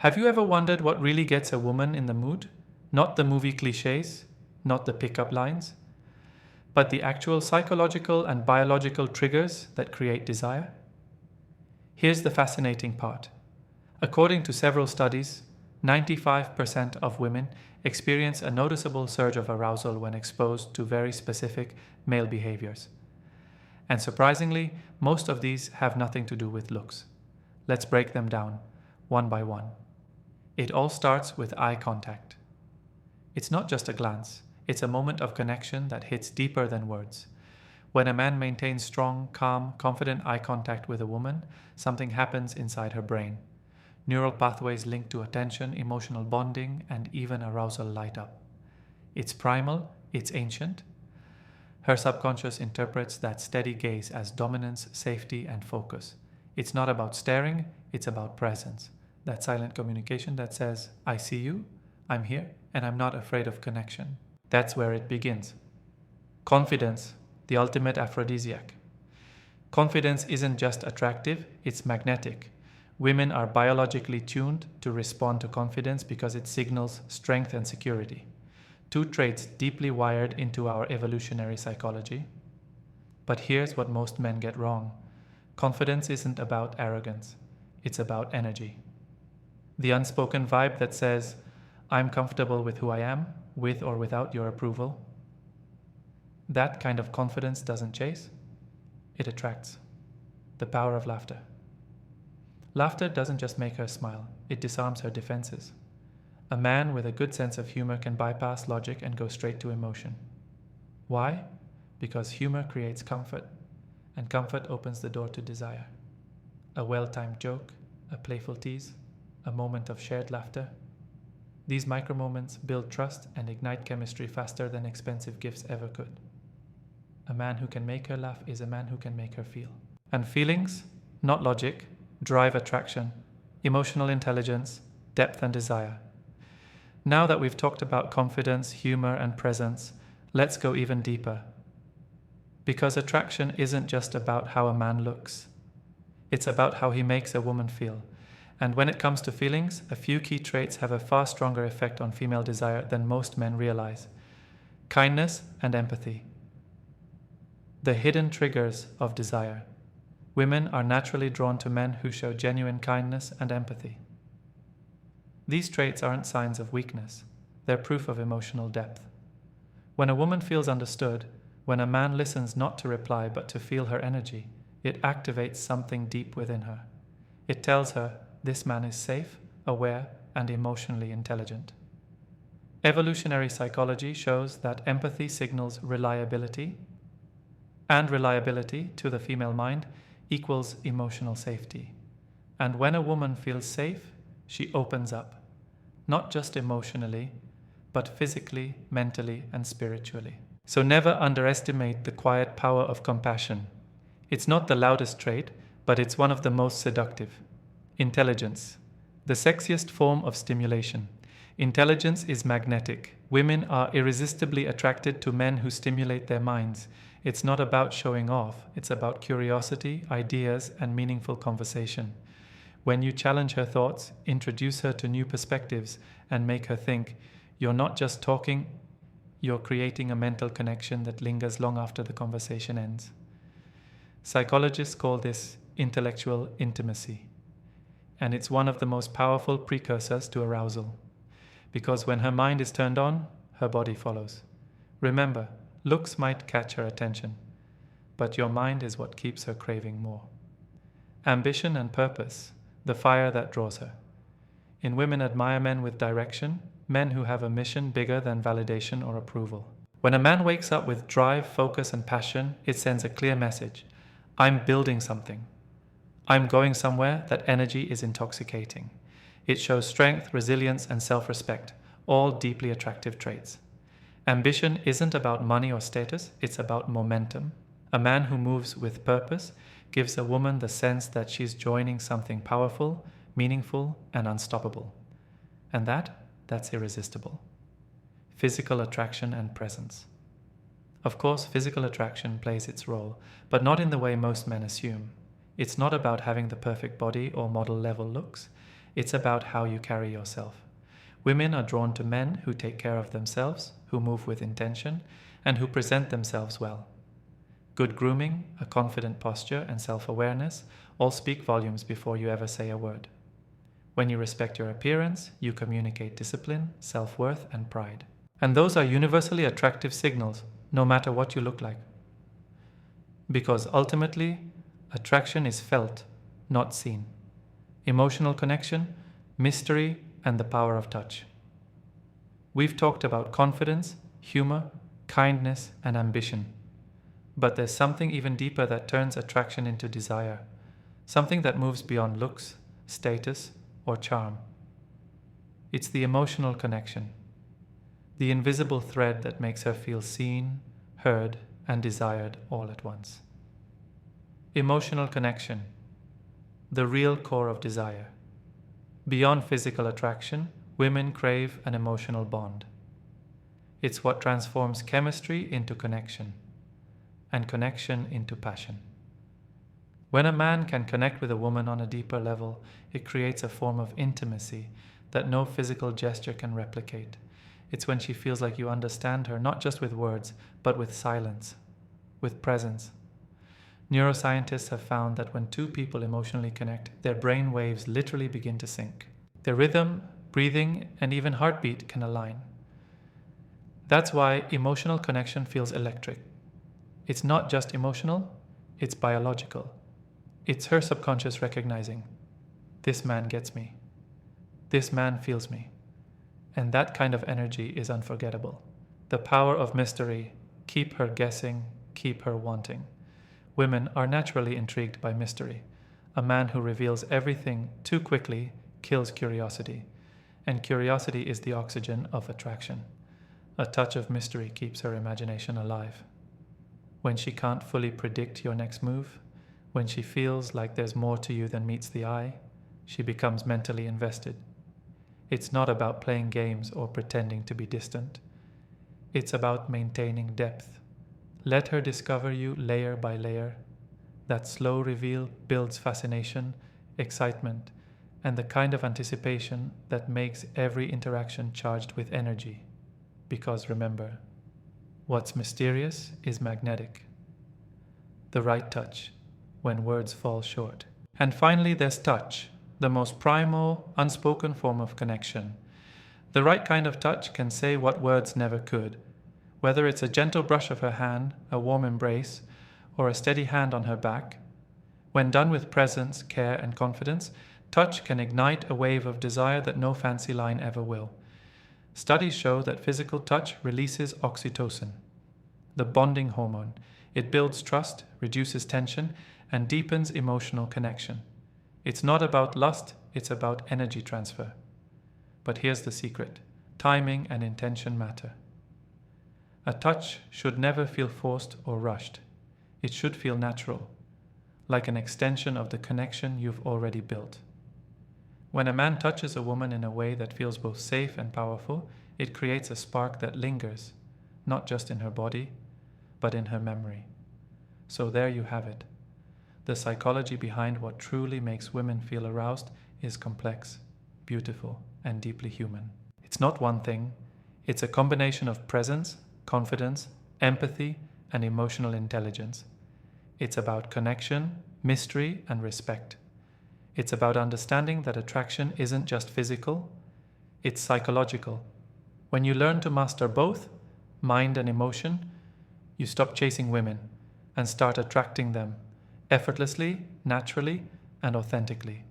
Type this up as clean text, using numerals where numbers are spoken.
Have you ever wondered what really gets a woman in the mood? Not the movie cliches, not the pickup lines, but the actual psychological and biological triggers that create desire? Here's the fascinating part. According to several studies, 95% of women experience a noticeable surge of arousal when exposed to very specific male behaviors. And surprisingly, most of these have nothing to do with looks. Let's break them down, one by one. It all starts with eye contact. It's not just a glance, it's a moment of connection that hits deeper than words. When a man maintains strong, calm, confident eye contact with a woman, something happens inside her brain. Neural pathways linked to attention, emotional bonding, and even arousal light up. It's primal, it's ancient. Her subconscious interprets that steady gaze as dominance, safety, and focus. It's not about staring, it's about presence. That silent communication that says, I see you, I'm here, and I'm not afraid of connection. That's where it begins. Confidence, the ultimate aphrodisiac. Confidence isn't just attractive, it's magnetic. Women are biologically tuned to respond to confidence because it signals strength and security. Two traits deeply wired into our evolutionary psychology. But here's what most men get wrong. Confidence isn't about arrogance, it's about energy. The unspoken vibe that says, I'm comfortable with who I am, with or without your approval. That kind of confidence doesn't chase, it attracts. The power of laughter. Laughter doesn't just make her smile, it disarms her defenses. A man with a good sense of humor can bypass logic and go straight to emotion. Why? Because humor creates comfort, and comfort opens the door to desire. A well-timed joke, a playful tease, a moment of shared laughter. These micro-moments build trust and ignite chemistry faster than expensive gifts ever could. A man who can make her laugh is a man who can make her feel. And feelings, not logic, drive attraction, emotional intelligence, depth and desire. Now that we've talked about confidence, humor, and presence, let's go even deeper. Because attraction isn't just about how a man looks. It's about how he makes a woman feel. And when it comes to feelings, a few key traits have a far stronger effect on female desire than most men realize. Kindness and empathy. The hidden triggers of desire. Women are naturally drawn to men who show genuine kindness and empathy. These traits aren't signs of weakness, they're proof of emotional depth. When a woman feels understood, when a man listens not to reply but to feel her energy, it activates something deep within her. It tells her this man is safe, aware, and emotionally intelligent. Evolutionary psychology shows that empathy signals reliability, and reliability to the female mind equals emotional safety. And when a woman feels safe, she opens up, not just emotionally, but physically, mentally, and spiritually. So never underestimate the quiet power of compassion. It's not the loudest trait, but it's one of the most seductive. Intelligence, the sexiest form of stimulation. Intelligence is magnetic. Women are irresistibly attracted to men who stimulate their minds. It's not about showing off, it's about curiosity, ideas, and meaningful conversation. When you challenge her thoughts, introduce her to new perspectives, and make her think, you're not just talking, you're creating a mental connection that lingers long after the conversation ends. Psychologists call this intellectual intimacy, and it's one of the most powerful precursors to arousal. Because when her mind is turned on, her body follows. Remember, looks might catch her attention, but your mind is what keeps her craving more. Ambition and purpose, the fire that draws her. In women admire men with direction, men who have a mission bigger than validation or approval. When a man wakes up with drive, focus, and passion, it sends a clear message. I'm building something. I'm going somewhere. That energy is intoxicating. It shows strength, resilience, and self-respect, all deeply attractive traits. Ambition isn't about money or status, it's about momentum. A man who moves with purpose gives a woman the sense that she's joining something powerful, meaningful, and unstoppable. And that's irresistible. Physical attraction and presence. Of course, physical attraction plays its role, but not in the way most men assume. It's not about having the perfect body or model-level looks. It's about how you carry yourself. Women are drawn to men who take care of themselves, who move with intention, and who present themselves well. Good grooming, a confident posture, and self-awareness all speak volumes before you ever say a word. When you respect your appearance, you communicate discipline, self-worth, and pride. And those are universally attractive signals, no matter what you look like. Because ultimately, attraction is felt, not seen. Emotional connection, mystery, and the power of touch. We've talked about confidence, humor, kindness, and ambition. But there's something even deeper that turns attraction into desire, something that moves beyond looks, status, or charm. It's the emotional connection, the invisible thread that makes her feel seen, heard, and desired all at once. Emotional connection, the real core of desire. Beyond physical attraction, women crave an emotional bond. It's what transforms chemistry into connection, and connection into passion. When a man can connect with a woman on a deeper level, it creates a form of intimacy that no physical gesture can replicate. It's when she feels like you understand her, not just with words, but with silence, with presence. Neuroscientists have found that when two people emotionally connect, their brain waves literally begin to sync. Their rhythm, breathing, and even heartbeat can align. That's why emotional connection feels electric. It's not just emotional, it's biological. It's her subconscious recognizing, this man gets me. This man feels me. And that kind of energy is unforgettable. The power of mystery, keep her guessing, keep her wanting. Women are naturally intrigued by mystery. A man who reveals everything too quickly kills curiosity. And curiosity is the oxygen of attraction. A touch of mystery keeps her imagination alive. When she can't fully predict your next move, when she feels like there's more to you than meets the eye, she becomes mentally invested. It's not about playing games or pretending to be distant. It's about maintaining depth. Let her discover you layer by layer. That slow reveal builds fascination, excitement, and the kind of anticipation that makes every interaction charged with energy. Because remember, what's mysterious is magnetic. The right touch, when words fall short. And finally, there's touch, the most primal, unspoken form of connection. The right kind of touch can say what words never could. Whether it's a gentle brush of her hand, a warm embrace, or a steady hand on her back, when done with presence, care, and confidence, touch can ignite a wave of desire that no fancy line ever will. Studies show that physical touch releases oxytocin, the bonding hormone. It builds trust, reduces tension, and deepens emotional connection. It's not about lust, it's about energy transfer. But here's the secret: timing and intention matter. A touch should never feel forced or rushed. It should feel natural, like an extension of the connection you've already built. When a man touches a woman in a way that feels both safe and powerful, it creates a spark that lingers, not just in her body, but in her memory. So there you have it. The psychology behind what truly makes women feel aroused is complex, beautiful, and deeply human. It's not one thing. It's a combination of presence, confidence, empathy, and emotional intelligence. It's about connection, mystery, and respect. It's about understanding that attraction isn't just physical, it's psychological. When you learn to master both, mind and emotion, you stop chasing women and start attracting them effortlessly, naturally, and authentically.